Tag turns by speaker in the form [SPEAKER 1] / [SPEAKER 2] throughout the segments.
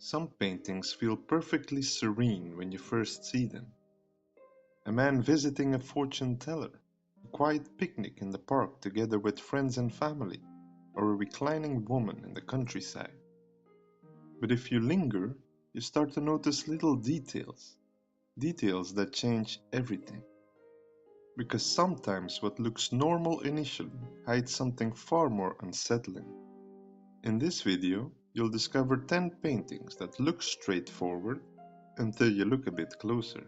[SPEAKER 1] Some paintings feel perfectly serene when you first see them. A man visiting a fortune teller, a quiet picnic in the park together with friends and family, or a reclining woman in the countryside. But if you linger, you start to notice little details, details that change everything. Because sometimes what looks normal initially hides something far more unsettling. In this video, you'll discover 10 paintings that look straightforward until you look a bit closer.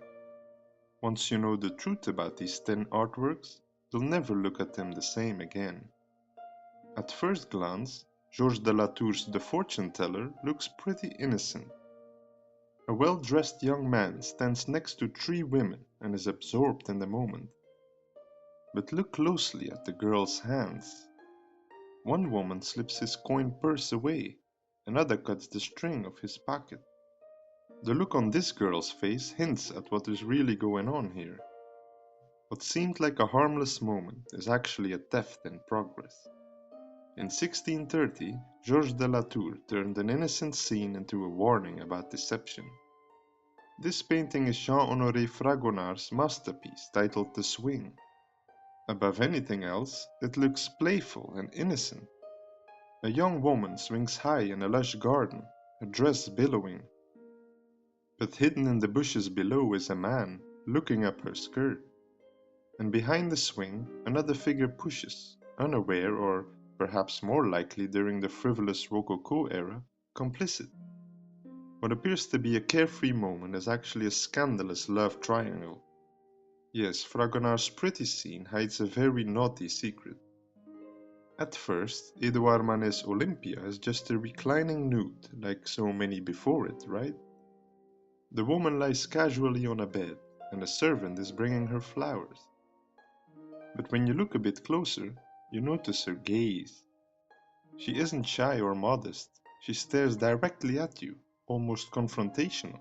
[SPEAKER 1] Once you know the truth about these 10 artworks, you'll never look at them the same again. At first glance, Georges de la Tour's The Fortune Teller looks pretty innocent. A well-dressed young man stands next to 3 women and is absorbed in the moment. But look closely at the girl's hands. One woman slips his coin purse away, another cuts the string of his pocket. The look on this girl's face hints at what is really going on here. What seemed like a harmless moment is actually a theft in progress. In 1630, Georges de la Tour turned an innocent scene into a warning about deception. This painting is Jean-Honoré Fragonard's masterpiece titled The Swing. Above anything else, it looks playful and innocent. A young woman swings high in a lush garden, her dress billowing. But hidden in the bushes below is a man, looking up her skirt. And behind the swing, another figure pushes, unaware or, perhaps more likely during the frivolous Rococo era, complicit. What appears to be a carefree moment is actually a scandalous love triangle. Yes, Fragonard's pretty scene hides a very naughty secret. At first, Edouard Manet's Olympia is just a reclining nude, like so many before it, right? The woman lies casually on a bed, and a servant is bringing her flowers. But when you look a bit closer, you notice her gaze. She isn't shy or modest, she stares directly at you, almost confrontational.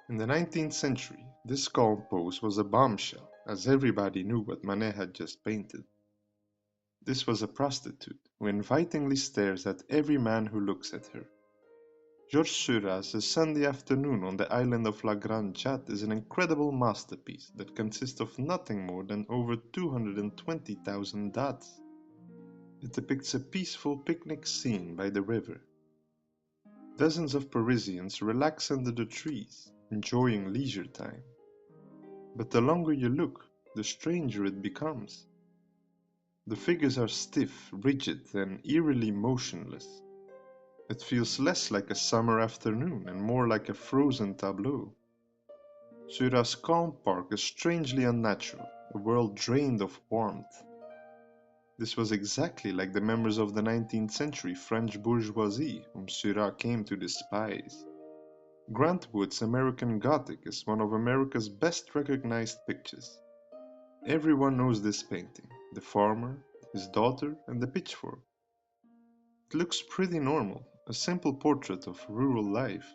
[SPEAKER 1] In the 19th century, this calm pose was a bombshell, as everybody knew what Manet had just painted. This was a prostitute who invitingly stares at every man who looks at her. Georges Seurat's Sunday Afternoon on the island of La Grande Jatte is an incredible masterpiece that consists of nothing more than over 220,000 dots. It depicts a peaceful picnic scene by the river. Dozens of Parisians relax under the trees, enjoying leisure time. But the longer you look, the stranger it becomes. The figures are stiff, rigid, and eerily motionless. It feels less like a summer afternoon and more like a frozen tableau. Seurat's calm park is strangely unnatural, a world drained of warmth. This was exactly like the members of the 19th century French bourgeoisie whom Seurat came to despise. Grant Wood's American Gothic is one of America's best recognized pictures. Everyone knows this painting, the farmer, his daughter, and the pitchfork. It looks pretty normal, a simple portrait of rural life.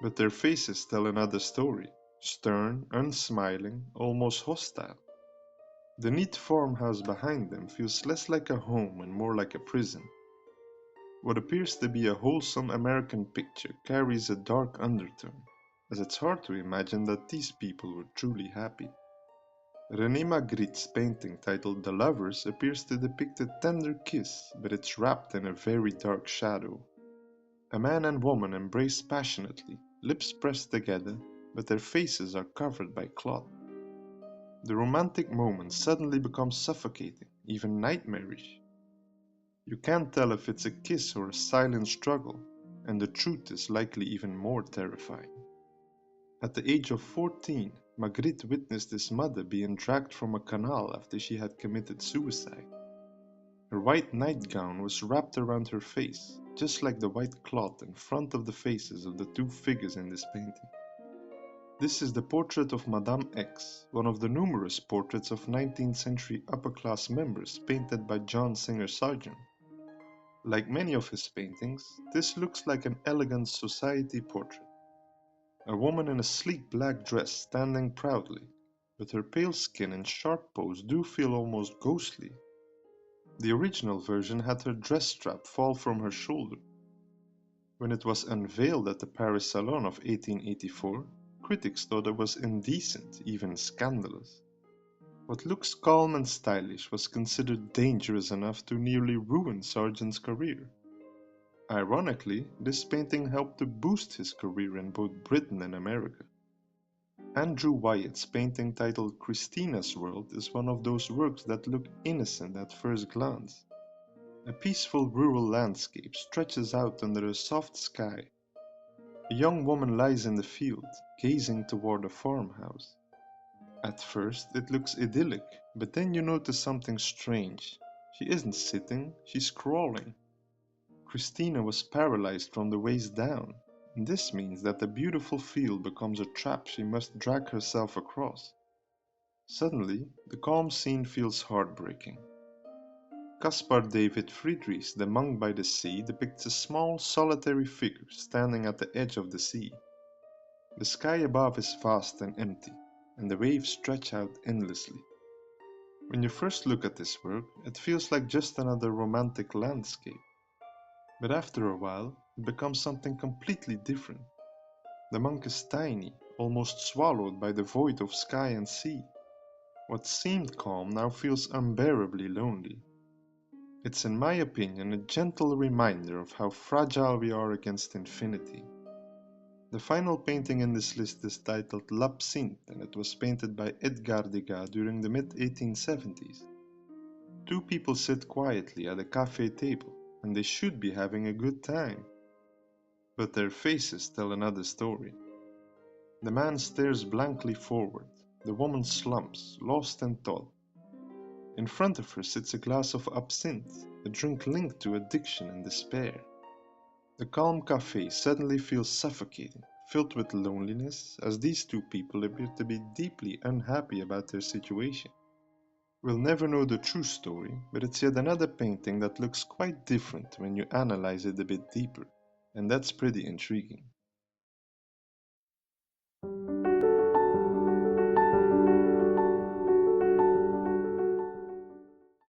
[SPEAKER 1] But their faces tell another story, stern, unsmiling, almost hostile. The neat farmhouse behind them feels less like a home and more like a prison. What appears to be a wholesome American picture carries a dark undertone, as it's hard to imagine that these people were truly happy. René Magritte's painting titled The Lovers appears to depict a tender kiss, but it's wrapped in a very dark shadow. A man and woman embrace passionately, lips pressed together, but their faces are covered by cloth. The romantic moment suddenly becomes suffocating, even nightmarish. You can't tell if it's a kiss or a silent struggle, and the truth is likely even more terrifying. At the age of 14, Magritte witnessed his mother being dragged from a canal after she had committed suicide. Her white nightgown was wrapped around her face, just like the white cloth in front of the faces of the two figures in this painting. This is the portrait of Madame X, one of the numerous portraits of 19th century upper-class members painted by John Singer Sargent. Like many of his paintings, this looks like an elegant society portrait. A woman in a sleek black dress standing proudly, but her pale skin and sharp pose do feel almost ghostly. The original version had her dress strap fall from her shoulder. When it was unveiled at the Paris Salon of 1884, critics thought it was indecent, even scandalous. What looks calm and stylish was considered dangerous enough to nearly ruin Sargent's career. Ironically, this painting helped to boost his career in both Britain and America. Andrew Wyatt's painting titled Christina's World is one of those works that look innocent at first glance. A peaceful rural landscape stretches out under a soft sky. A young woman lies in the field, gazing toward a farmhouse. At first, it looks idyllic, but then you notice something strange. She isn't sitting, she's crawling. Christina was paralyzed from the waist down, and this means that the beautiful field becomes a trap she must drag herself across. Suddenly, the calm scene feels heartbreaking. Caspar David Friedrichs, The Monk by the Sea, depicts a small, solitary figure standing at the edge of the sea. The sky above is vast and empty, and the waves stretch out endlessly. When you first look at this work, it feels like just another romantic landscape. But after a while, it becomes something completely different. The monk is tiny, almost swallowed by the void of sky and sea. What seemed calm now feels unbearably lonely. It's, in my opinion, a gentle reminder of how fragile we are against infinity. The final painting in this list is titled L'Absinthe, and it was painted by Edgar Degas during the mid-1870s. Two people sit quietly at a cafe table, and they should be having a good time. But their faces tell another story. The man stares blankly forward, the woman slumps, lost in thought. In front of her sits a glass of absinthe, a drink linked to addiction and despair. The calm cafe suddenly feels suffocating, filled with loneliness, as these two people appear to be deeply unhappy about their situation. We'll never know the true story, but it's yet another painting that looks quite different when you analyze it a bit deeper, and that's pretty intriguing.